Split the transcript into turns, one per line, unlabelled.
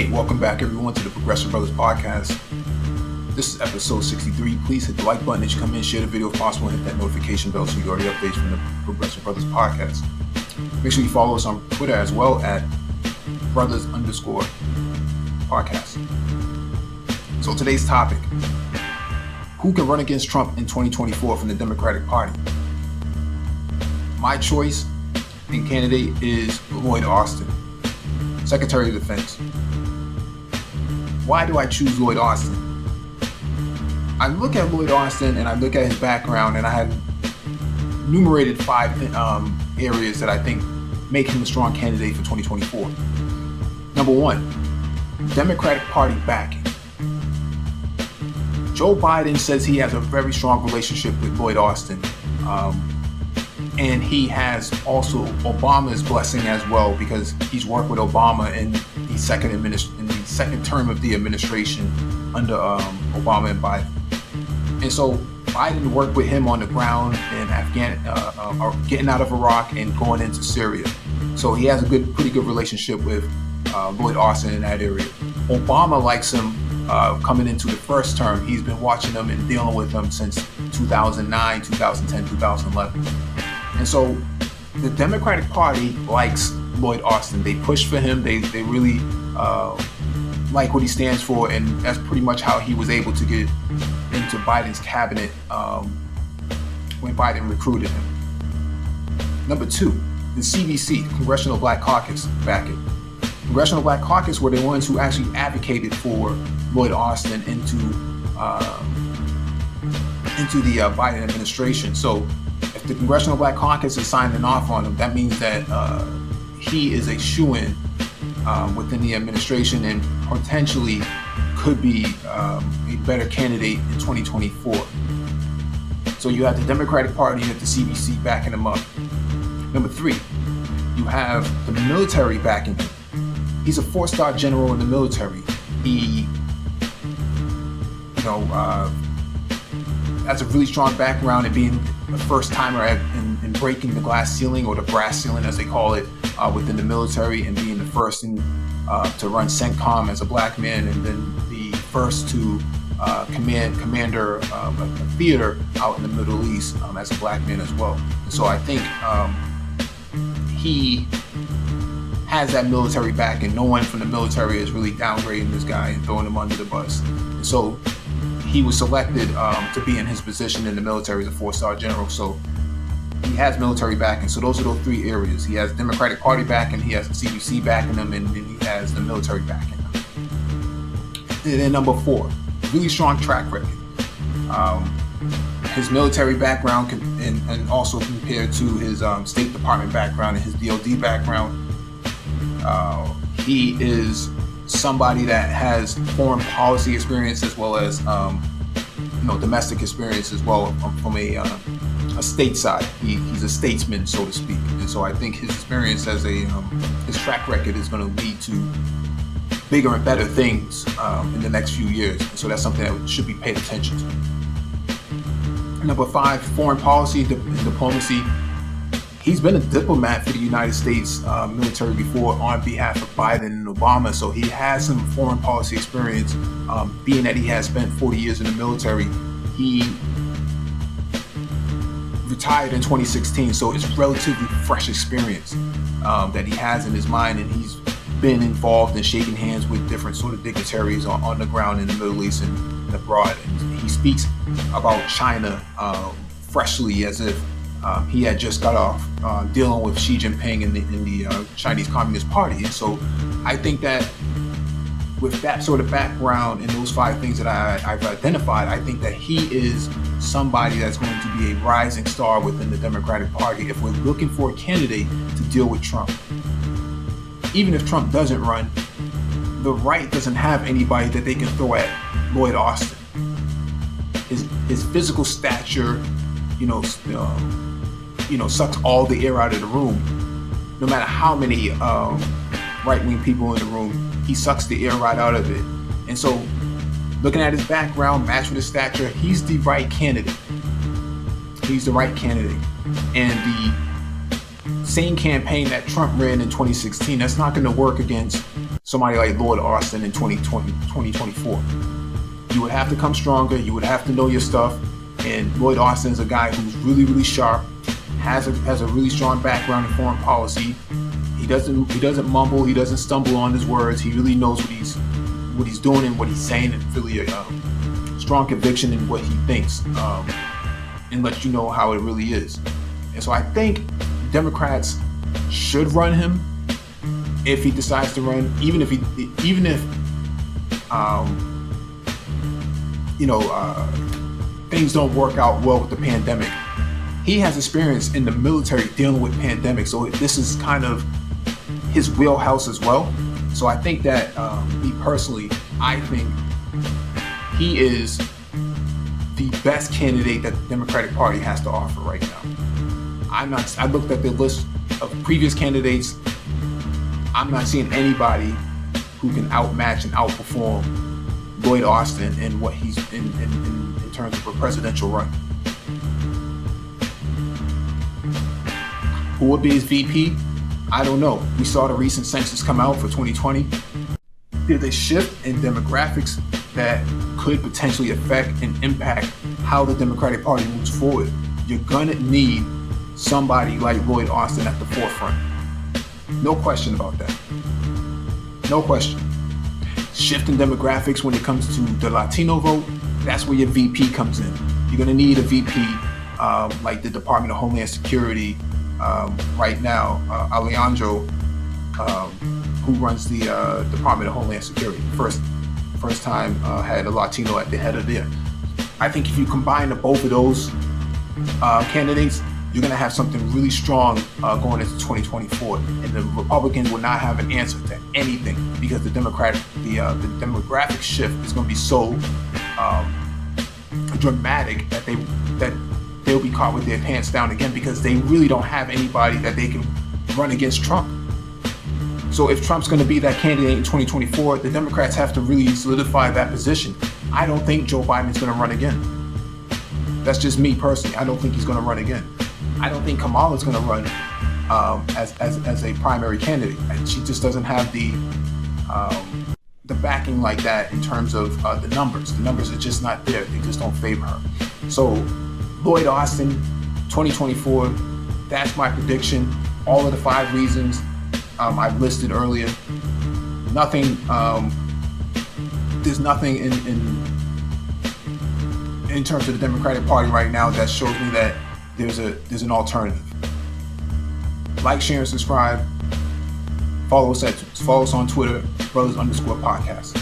Hey, welcome back everyone to the Progressive Brothers Podcast. This is episode 63. Please hit the like button as you come in, share the video if possible, and hit that notification bell so you get all the updates from the Progressive Brothers Podcast. Make sure you follow us on Twitter as well at brothers_podcast. So today's topic, who can run against Trump in 2024 from the Democratic Party? My choice and candidate is Lloyd Austin, Secretary of Defense. Why do I choose Lloyd Austin? I look at Lloyd Austin and I look at his background, and I had enumerated 5 areas that I think make him a strong candidate for 2024. Number 1, Democratic Party backing. Joe Biden says he has a very strong relationship with Lloyd Austin. And he has also Obama's blessing as well, because he's worked with Obama in the second term of the administration under Obama and Biden. And so Biden worked with him on the ground in getting out of Iraq and going into Syria. So he has a pretty good relationship with Lloyd Austin in that area. Obama likes him coming into the first term. He's been watching him and dealing with him since 2009, 2010, 2011. And so the Democratic Party likes Lloyd Austin. They push for him. They really like what he stands for, and that's pretty much how he was able to get into Biden's cabinet when Biden recruited him. Number 2, the CBC, Congressional Black Caucus, backing. Congressional Black Caucus were the ones who actually advocated for Lloyd Austin into the Biden administration. So if the Congressional Black Caucus is signing off on him, that means that he is a shoo-in within the administration and potentially could be a better candidate in 2024. So you have the Democratic Party and the CBC backing him up. Number 3, you have the military backing him. He's a 4-star general in the military. He, has a really strong background in being a first-timer in breaking the glass ceiling, or the brass ceiling as they call it, within the military, and being the first to run CENTCOM as a black man, and then the first to commander a theater out in the Middle East as a black man as well. And so I think he has that military back, and no one from the military is really downgrading this guy and throwing him under the bus. And so he was selected to be in his position in the military as a 4-star general. So he has military backing. So those are those 3 areas. He has Democratic Party backing, he has the CBC backing him, and then he has the military backing him. And then number 4, really strong track record. His military background and also compared to his State Department background and his DOD background, he is somebody that has foreign policy experience as well as domestic experience as well from a state side. He's a statesman, so to speak, and so I think his experience as his track record is going to lead to bigger and better things in the next few years. So that's something that should be paid attention to. Number 5, foreign policy and diplomacy. He's been a diplomat for the United States military before on behalf of Biden and Obama, so he has some foreign policy experience. Being that he has spent 40 years in the military, he retired in 2016, so it's relatively fresh experience that he has in his mind, and he's been involved in shaking hands with different sort of dignitaries on the ground in the Middle East and abroad. And he speaks about China freshly, as if he had just got off dealing with Xi Jinping in the Chinese Communist Party. And so I think that with that sort of background and those 5 things that I've identified, I think that he is somebody that's going to be a rising star within the Democratic Party if we're looking for a candidate to deal with Trump. Even if Trump doesn't run, the right doesn't have anybody that they can throw at Lloyd Austin. His physical stature, sucks all the air out of the room. No matter how many right-wing people in the room, he sucks the air right out of it. And so, looking at his background, matched with his stature, he's the right candidate. He's the right candidate. And the same campaign that Trump ran in 2016, that's not going to work against somebody like Lloyd Austin in 2024. You would have to come stronger. You would have to know your stuff. And Lloyd Austin is a guy who's really, really sharp, has a really strong background in foreign policy. He doesn't mumble. He doesn't stumble on his words. He really knows what he's doing and what he's saying, and really a strong conviction in what he thinks, and let you know how it really is. And so I think Democrats should run him if he decides to run, even if things don't work out well with the pandemic. He has experience in the military dealing with pandemics, so this is kind of his wheelhouse as well. So I think that, me personally, I think he is the best candidate that the Democratic Party has to offer right now. I looked at the list of previous candidates. I'm not seeing anybody who can outmatch and outperform Lloyd Austin in what he's in terms of a presidential run. Who would be his VP? I don't know. We saw the recent census come out for 2020. There's a shift in demographics that could potentially affect and impact how the Democratic Party moves forward. You're gonna need somebody like Lloyd Austin at the forefront. No question about that. No question. Shift in demographics when it comes to the Latino vote, that's where your VP comes in. You're gonna need a VP like the Department of Homeland Security right now, Alejandro, who runs the Department of Homeland Security. First time had a Latino at the head of it. I think if you combine both of those candidates, you're going to have something really strong going into 2024. And the Republicans will not have an answer to anything because the demographic shift is going to be so dramatic that they'll be caught with their pants down again because they really don't have anybody that they can run against Trump. So if Trump's going to be that candidate in 2024, the Democrats have to really solidify that position. I don't think Joe Biden's going to run again. That's just me personally. I don't think he's going to run again. I don't think Kamala's going to run as a primary candidate. She just doesn't have the backing like that in terms of the numbers. The numbers are just not there. They just don't favor her. So Lloyd Austin, 2024, that's my prediction. All of the 5 reasons I've listed earlier. Nothing. There's nothing in terms of the Democratic Party right now that shows me that there's an alternative. Like, share, and subscribe. Follow us on Twitter, brothers_podcast.